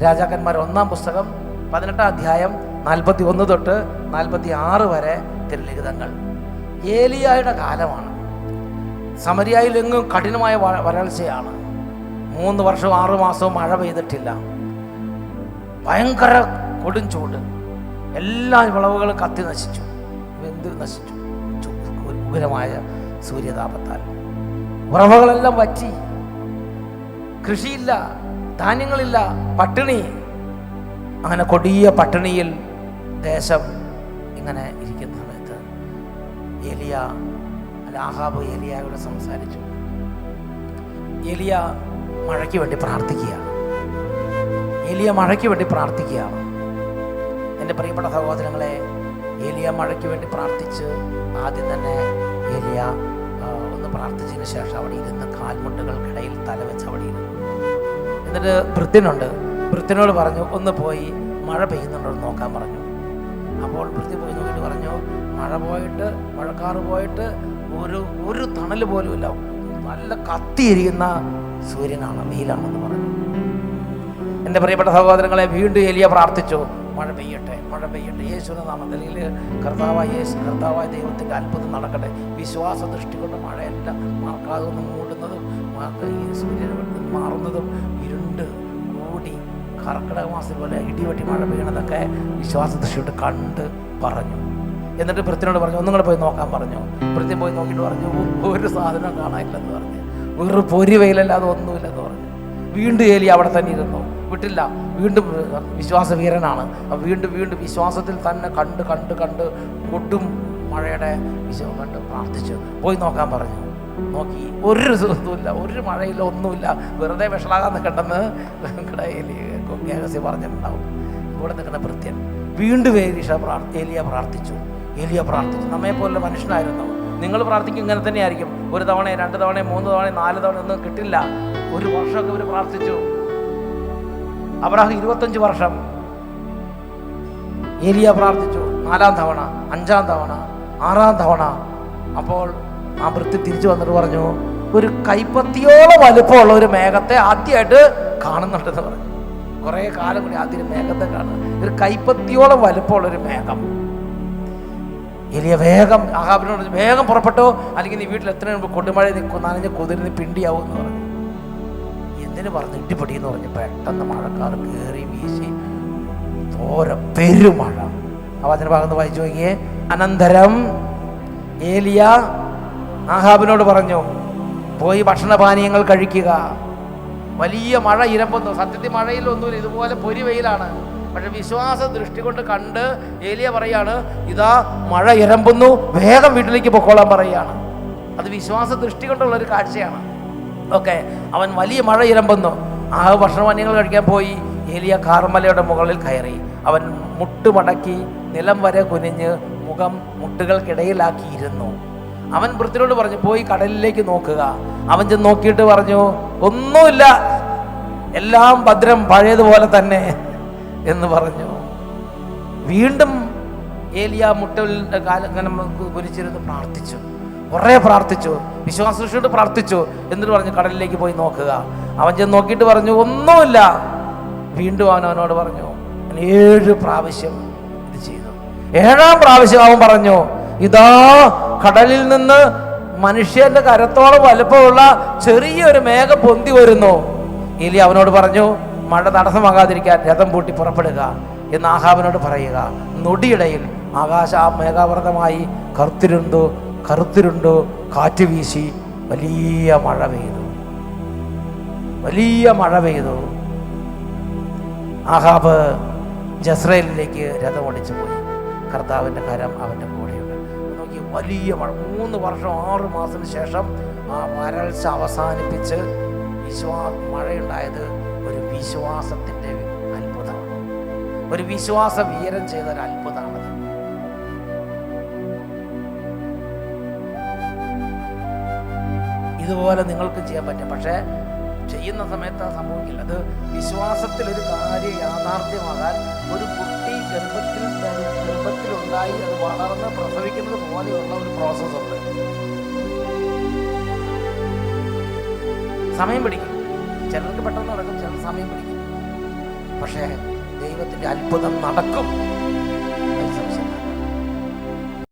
രാജാക്കന്മാർ 1-ാം പുസ്തകം 18-ാം അധ്യായം 41 തൊട്ട് 46 വരെ തിരുലിഖിതങ്ങൾ. ഏലിയായുടെ കാലമാണ്. സമരിയയിലെങ്ങും കഠിനമായ വരൾച്ചയാണ്. 3 വർഷവും 6 മാസവും മഴ പെയ്തിട്ടില്ല. ഭയങ്കര കൊടും ചൂട്. എല്ലാ വിളവുകളും കത്തി നശിച്ചു, വെന്ത് നശിച്ചു ഉഗ്രമായ സൂര്യതാപത്താൽ. ഉറവകളെല്ലാം വറ്റി, കൃഷിയില്ല, ധാന്യങ്ങളില്ല, പട്ടിണി. അങ്ങനെ കൊടിയ പട്ടിണിയിൽ ദേശം ഇങ്ങനെ ഇരിക്കുന്ന സമയത്ത് ആഹാബ് ഏലിയായോട് സംസാരിച്ചു. ഏലിയ മഴയ്ക്ക് വേണ്ടി പ്രാർത്ഥിക്കുകയാണ്. എൻ്റെ പ്രിയപ്പെട്ട സഹോദരങ്ങളെ, ഏലിയ മഴയ്ക്ക് വേണ്ടി പ്രാർത്ഥിച്ച് ആദ്യം തന്നെ ഏലിയ ഒന്ന് പ്രാർത്ഥിച്ചതിന് ശേഷം അവിടെ ഇരുന്ന് കാൽമുട്ടുകൾക്കിടയിൽ തലവെച്ച് അവിടെ ഇരുന്നു. എന്നിട്ട് ഭൃത്യനോട് പറഞ്ഞു, ഒന്ന് പോയി മഴ പെയ്യുന്നുണ്ടോ നോക്കാൻ പറഞ്ഞു. അപ്പോൾ ഭൃത്യ പോയി നോക്കിയിട്ട് പറഞ്ഞു, മഴക്കാറ് പോയിട്ട് ഒരു തണൽ പോലും ഇല്ല, നല്ല കത്തിയിരിക്കുന്ന സൂര്യനാണ്, വെയിലാണെന്ന് പറഞ്ഞു. എൻ്റെ പ്രിയപ്പെട്ട സഹോദരങ്ങളെ, വീണ്ടും ഏലിയ പ്രാർത്ഥിച്ചു, മഴ പെയ്യട്ടെ. യേശുവിന്റെ നാമത്തിൽ കർത്താവായ ദൈവത്തിൻ്റെ അത്ഭുതം നടക്കട്ടെ. വിശ്വാസ ദൃഷ്ടി കൊണ്ട് മഴയെല്ലാം മറക്കാതെ ഒന്ന് മൂടുന്നതും സൂര്യൻ മാറുന്നതും ഇരുണ്ട് കൂടി കർക്കിടക മാസത്തിൽ പോലെ ഇടിവെട്ടി മഴ പെയ്യണതൊക്കെ വിശ്വാസ ദൃഷ്ടിയോട് കണ്ട് പറഞ്ഞു. എന്നിട്ട് ഭൃത്യനോട് പറഞ്ഞു, ഒന്നും കൂടെ പോയി നോക്കാൻ പറഞ്ഞു. ഭൃത്യൻ പോയി നോക്കിയിട്ട് പറഞ്ഞു, ഒരു സാധനം കാണാനില്ലെന്ന് പറഞ്ഞു. വേറെ പൊരി വെയിലല്ലാതെ ഒന്നുമില്ലെന്ന് പറഞ്ഞു. വീണ്ടും ഏലിയ അവിടെ തന്നെ ഇരുന്നു, വിട്ടില്ല. വീണ്ടും വിശ്വാസവീരനാണ്. വീണ്ടും വിശ്വാസത്തിൽ തന്നെ കണ്ട് കൊടും മഴയുടെ വിശ്വാസം കണ്ട് പ്രാർത്ഥിച്ചു. പോയി നോക്കാൻ പറഞ്ഞു. നോക്കി, ഒരു ഇതുമില്ല, ഒരു മഴയില്ല, ഒന്നുമില്ല. വെറുതെ വിഷളാകാൻ നിൽക്കണ്ടെന്ന് ഏലിയ പറഞ്ഞിട്ടുണ്ടാവും. ഇവിടെ നിൽക്കുന്ന ഭൃത്യൻ വീണ്ടും ഏലിയ പ്രാർത്ഥിച്ചു. നമ്മെപ്പോലെ മനുഷ്യനായിരുന്നു. നിങ്ങൾ പ്രാർത്ഥിക്കും ഇങ്ങനെ തന്നെയായിരിക്കും. 1 തവണ 2 തവണ 3 തവണ 4 തവണ ഒന്നും കിട്ടില്ല. 1 വർഷമൊക്കെ ഇവർ പ്രാർത്ഥിച്ചു. അബ്രാഹാം 25 വർഷം. ഏലിയ പ്രാർത്ഥിച്ചു 4-ാം തവണ, 5-ാം തവണ, 6-ാം തവണ. അപ്പോൾ ആ ഭൃത്യം തിരിച്ചു വന്നിട്ട് പറഞ്ഞു, ഒരു കൈപ്പത്തിയോളം വലുപ്പമുള്ള ഒരു മേഘത്തെ ആദ്യമായിട്ട് കാണുന്നുണ്ടെന്ന് പറഞ്ഞു. കുറേ കാലം കൂടി ആദ്യം മേഘത്തെ കാണുക. ഒരു കൈപ്പത്തിയോളം വലുപ്പമുള്ള ഒരു മേഘം. ഏലിയ വേഗം ആഹാബിനോട് വേഗം പുറപ്പെട്ടോ, അല്ലെങ്കിൽ നീ വീട്ടിൽ എത്ര കൊടുമഴ നനഞ്ഞ് കുതിർന്ന് പിണ്ടിയാവും എന്ന് പറഞ്ഞു. എന്തിനു പറഞ്ഞു? ഇട്ടിപ്പൊടിയെന്ന് പറഞ്ഞു. പെട്ടെന്ന് മഴക്കാർ കയറി വീശി പെരുമഴ. അപ്പോൾ അതിൻ്റെ ഭാഗത്ത് വായിച്ചു നോക്കിയേ. അനന്തരം ഏലിയ ആഹാബിനോട് പറഞ്ഞു, പോയി ഭക്ഷണപാനീയങ്ങൾ കഴിക്കുക. വലിയ മഴ ഇരമ്പുന്നു. സത്യത്തിൽ മഴയിലൊന്നുമില്ല, ഇതുപോലെ പൊരി വെയിലാണ്. പക്ഷെ വിശ്വാസ ദൃഷ്ടി കൊണ്ട് കണ്ട് ഏലിയ പറയാണ്, ഇതാ മഴ ഇരമ്പുന്നു, വേഗം വീട്ടിലേക്ക് പൊക്കോളാൻ പറയുകയാണ്. അത് വിശ്വാസ ദൃഷ്ടി കൊണ്ടുള്ളൊരു കാഴ്ചയാണ്. ഓക്കെ, അവൻ വലിയ മഴ ഇരമ്പുന്നു. ആ ഭക്ഷണപാനീയങ്ങൾ കഴിക്കാൻ പോയി. ഏലിയ കാർമലയുടെ മുകളിൽ കയറി. അവൻ മുട്ടുമടക്കി നിലം വരെ കുനിഞ്ഞ് മുഖം മുട്ടുകൾക്കിടയിലാക്കിയിരുന്നു. അവൻ ഭൃത്യനോട് പറഞ്ഞു, പോയി കടലിലേക്ക് നോക്കുക. അവൻ ചെന്ന് നോക്കിയിട്ട് പറഞ്ഞു, ഒന്നുമില്ല, എല്ലാം ഭദ്രം, പഴയതുപോലെ തന്നെ എന്ന് പറഞ്ഞു. വീണ്ടും ഏലിയ മുട്ടലിൻ്റെ കാലം കുരിച്ചിരുന്ന് പ്രാർത്ഥിച്ചു. കുറേ പ്രാർത്ഥിച്ചു, വിശ്വാസത്തോട് പ്രാർത്ഥിച്ചു. എന്നിട്ട് പറഞ്ഞു, കടലിലേക്ക് പോയി നോക്കുക. അവൻ ചെന്ന് നോക്കിയിട്ട് പറഞ്ഞു, ഒന്നുമില്ല. വീണ്ടും അവനോട് പറഞ്ഞു, 7 പ്രാവശ്യം ഇത് ചെയ്തു. 7-ാം പ്രാവശ്യം അവൻ പറഞ്ഞു, ഇതാ കടലിൽ നിന്ന് മനുഷ്യന്റെ കരത്തോളം വലുപ്പമുള്ള ചെറിയൊരു മേഘം പൊന്തി വരുന്നു. ഏലിയ അവനോട് പറഞ്ഞു, മഴ തടസ്സമാകാതിരിക്കാൻ രഥം പൂട്ടി പുറപ്പെടുക എന്ന് ആഹാബിനോട് പറയുക. നൊടിയിടയിൽ ആകാശം മേഘാവൃതമായി കറുത്തിരുണ്ടു. കാറ്റ് വീശി വലിയ മഴ പെയ്തു. ആഹാബ് ജസ്രയേലിലേക്ക് രഥം ഓടിച്ചു പോയി. കർത്താവിൻ്റെ കരം അവൻ്റെ കൂടെയുണ്ട്. നോക്കി, വലിയ മഴ. 3 വർഷം 6 മാസത്തിന് ശേഷം ആ വരൾച്ച അവസാനിപ്പിച്ച് മഴയുണ്ടായത് ഒരു വിശ്വാസത്തിൻ്റെ അത്ഭുതമാണ്. ഒരു വിശ്വാസ വീരൻ ചെയ്ത ഒരു അത്ഭുതമാണത്. ഇതുപോലെ നിങ്ങൾക്ക് ചെയ്യാൻ പറ്റും. പക്ഷേ ചെയ്യുന്ന സമയത്ത് സംഭവിക്കില്ല. അത് വിശ്വാസത്തിൽ ഒരു കാര്യം യാഥാർത്ഥ്യമാകാൻ ഒരു കുട്ടി ഗർഭത്തിലുണ്ടായി അത് വളർന്ന് പ്രസവിക്കുന്നത് പോലെയുള്ള ഒരു പ്രോസസ് ഉണ്ട്. സമയം പിടിക്കും. ചിലർക്ക് പെട്ടെന്ന് നടക്കും, ചിലർ സമയം പിടിക്കും. പക്ഷേ ദൈവത്തിൻ്റെ അത്ഭുതം നടക്കും.